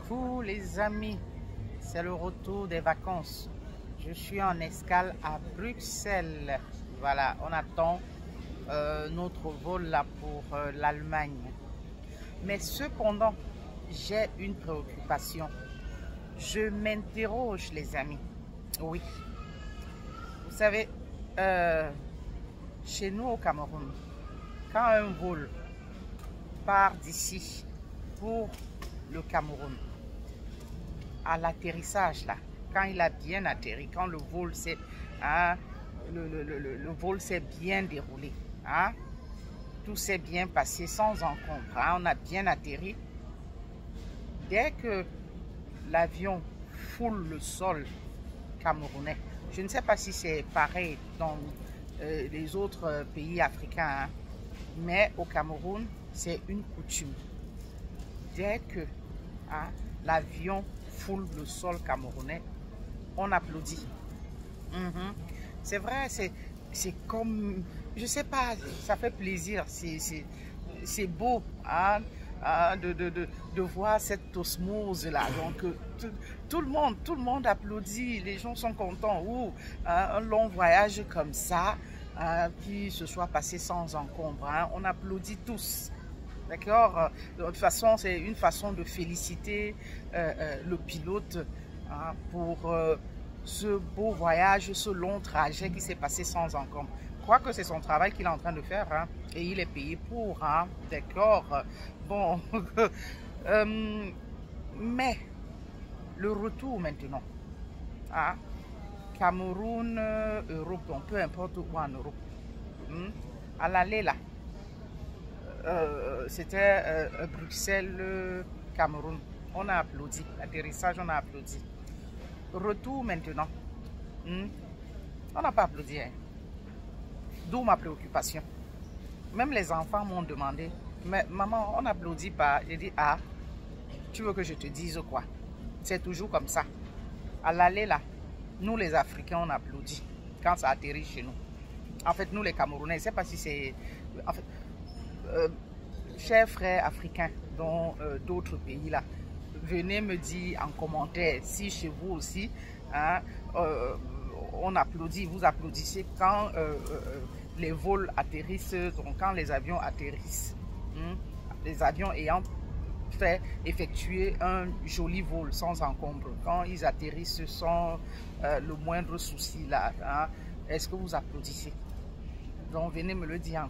Coucou les amis, c'est le retour des vacances. Je suis en escale à Bruxelles. Voilà, on attend notre vol là pour l'Allemagne. Mais cependant, j'ai une préoccupation. Je m'interroge les amis. Oui, vous savez, chez nous au Cameroun, quand un vol part d'ici pour le Cameroun, à l'atterrissage là, quand il a bien atterri, quand le vol s'est vol s'est bien déroulé, hein, tout s'est bien passé sans encombre, hein, on a bien atterri. Dès que l'avion foule le sol camerounais, je ne sais pas si c'est pareil dans les autres pays africains, hein, mais au Cameroun, c'est une coutume. Dès que l'avion foule le sol camerounais, on applaudit. C'est vrai, c'est comme, je sais pas, ça fait plaisir, c'est beau hein, de voir cette osmose là. Donc tout le monde applaudit, les gens sont contents. Ou un long voyage comme ça, qui se soit passé sans encombre, hein, on applaudit tous. D'accord? De toute façon, c'est une façon de féliciter le pilote hein, pour ce beau voyage, ce long trajet qui s'est passé sans encombre. Je crois que c'est son travail qu'il est en train de faire hein, et il est payé pour. Hein, d'accord? Bon, mais le retour maintenant, hein, Cameroun, Europe, donc peu importe où en Europe, à l'aller là, c'était Bruxelles, Cameroun. On a applaudi. L'atterrissage, on a applaudi. Retour maintenant. On n'a pas applaudi. Hein. D'où ma préoccupation. Même les enfants m'ont demandé, mais maman, on n'applaudit pas. J'ai dit, ah, tu veux que je te dise quoi? C'est toujours comme ça. À l'aller là, nous les Africains, on applaudit quand ça atterrit chez nous. En fait, nous les Camerounais, je ne sais pas si c'est... En fait, chers frères africains dans d'autres pays là, venez me dire en commentaire si chez vous aussi hein, on applaudit, vous applaudissez quand les vols atterrissent, donc quand les avions atterrissent, les avions ayant fait effectuer un joli vol sans encombre, quand ils atterrissent sans le moindre souci là, hein, est-ce que vous applaudissez? Donc venez me le dire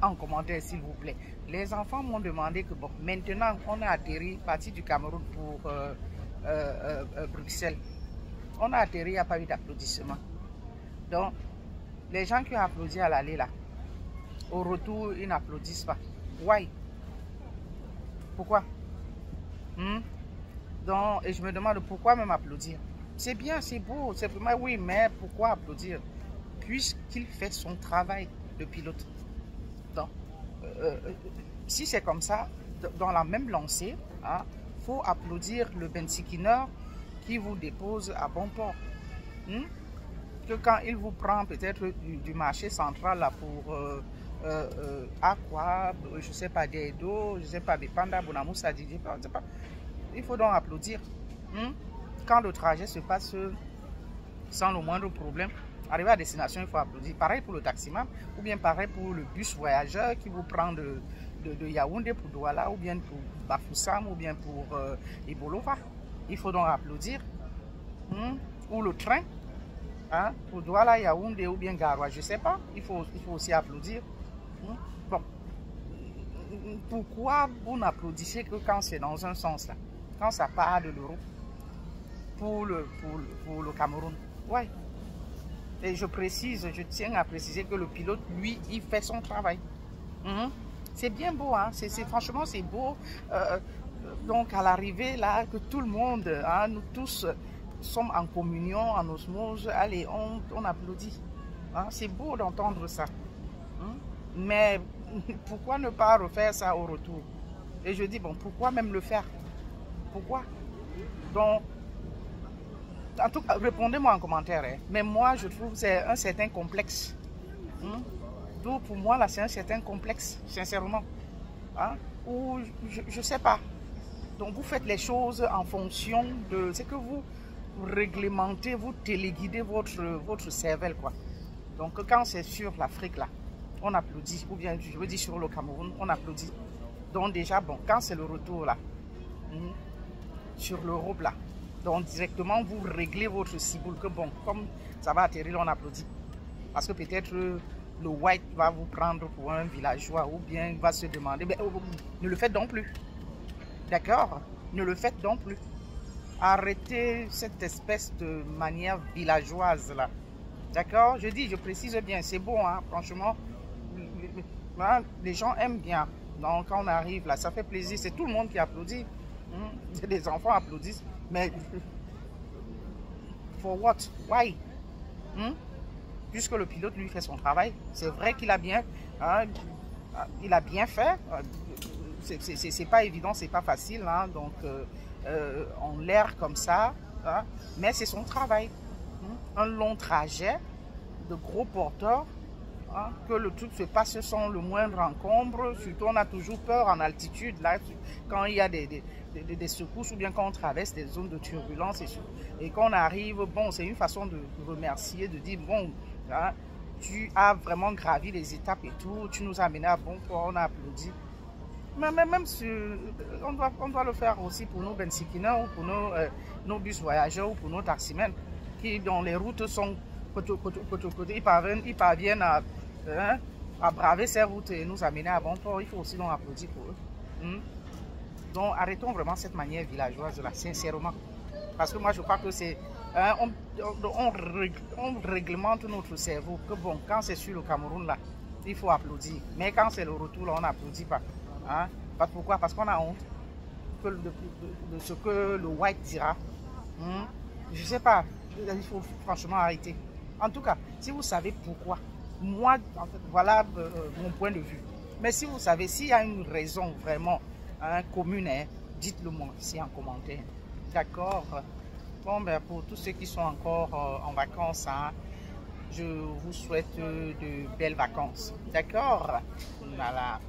en commentaire s'il vous plaît. Les enfants m'ont demandé que bon, maintenant on a atterri, parti du Cameroun pour Bruxelles. On a atterri, il n'y a pas eu d'applaudissement. Donc les gens qui ont applaudi à l'aller là, au retour ils n'applaudissent pas. Why? Pourquoi? Donc, et je me demande pourquoi même applaudir. C'est bien, c'est beau, c'est vraiment oui, mais pourquoi applaudir? Puisqu'il fait son travail de pilote. Donc, si c'est comme ça, dans la même lancée, faut applaudir le Bensikineur qui vous dépose à bon port. Que quand il vous prend peut-être du marché central là, pour Aqua, je ne sais pas, d'Edo, je ne sais pas, Bepanda, Bonamoussa, il faut donc applaudir. Quand le trajet se passe sans le moindre problème, arrivé à destination, il faut applaudir. Pareil pour le taximan, ou bien pareil pour le bus voyageur qui vous prend de Yaoundé pour Douala, ou bien pour Bafoussam, ou bien pour Ibolova. Il faut donc applaudir. Ou le train, hein, pour Douala, Yaoundé, ou bien Garoua, je ne sais pas. Il faut aussi applaudir. Bon. Pourquoi vous n'applaudissez que quand c'est dans un sens là? Quand ça part de l'Europe pour le Cameroun? Ouais. Et je précise, je tiens à préciser que le pilote, lui, il fait son travail. C'est bien beau, hein? Franchement, c'est beau. Donc, à l'arrivée, là, que tout le monde, hein, nous tous sommes en communion, en osmose, allez, on applaudit. Hein? C'est beau d'entendre ça. Mais pourquoi ne pas refaire ça au retour? Et je dis, bon, pourquoi même le faire? Pourquoi? Donc, en tout cas, répondez-moi en commentaire. Hein. Mais moi, je trouve que c'est un certain complexe. Donc, pour moi, là, c'est un certain complexe, sincèrement. Hein? Ou, je ne sais pas. Donc vous faites les choses en fonction de ce que vous réglementez, vous téléguidez votre cervelle, quoi. Donc quand c'est sur l'Afrique là, on applaudit, ou bien je veux dire sur le Cameroun, on applaudit. Donc déjà, bon, quand c'est le retour là, sur l'Europe là, donc directement vous réglez votre ciboule, que bon, comme ça va atterrir, on applaudit. Parce que peut-être le white va vous prendre pour un villageois, ou bien va se demander, mais ne le faites donc plus. D'accord? Ne le faites donc plus. Arrêtez cette espèce de manière villageoise là. D'accord? Je précise bien, c'est bon, hein, franchement. Les gens aiment bien. Donc quand on arrive là, ça fait plaisir. C'est tout le monde qui applaudit. Les enfants applaudissent. Mais for what? Why? Puisque le pilote lui fait son travail. C'est vrai qu'il a bien, hein, il a bien fait. C'est pas évident, c'est pas facile, hein, donc on l'air comme ça, hein, mais c'est son travail. Un long trajet de gros porteurs, hein, que le truc se passe sans le moindre encombre. Surtout on a toujours peur en altitude là, quand il y a des secousses, ou bien quand on traverse des zones de turbulence, et quand on arrive, bon, c'est une façon de remercier, de dire bon, hein, tu as vraiment gravi les étapes et tout, tu nous as amené à bon port, on a applaudi. Mais même si on doit le faire aussi pour nos bensikina, ou pour nos bus voyageurs, ou pour nos taximens, qui dont les routes sont ils parviennent à braver ces routes et nous amener à bon port. Il faut aussi donc applaudir pour eux. Donc arrêtons vraiment cette manière villageoise là, sincèrement. Parce que moi je crois que c'est on réglemente notre cerveau, que bon, quand c'est sur le Cameroun là, il faut applaudir. Mais quand c'est le retour là, on n'applaudit pas. Hein? Pourquoi? Parce qu'on a honte de ce que le white dira. Je ne sais pas, il faut franchement arrêter. En tout cas, si vous savez pourquoi, moi, en fait, voilà mon point de vue. Mais si vous savez, s'il y a une raison vraiment commune, hein, dites-le moi ici en commentaire. D'accord? Bon, ben, pour tous ceux qui sont encore en vacances, hein, je vous souhaite de belles vacances. D'accord? Voilà.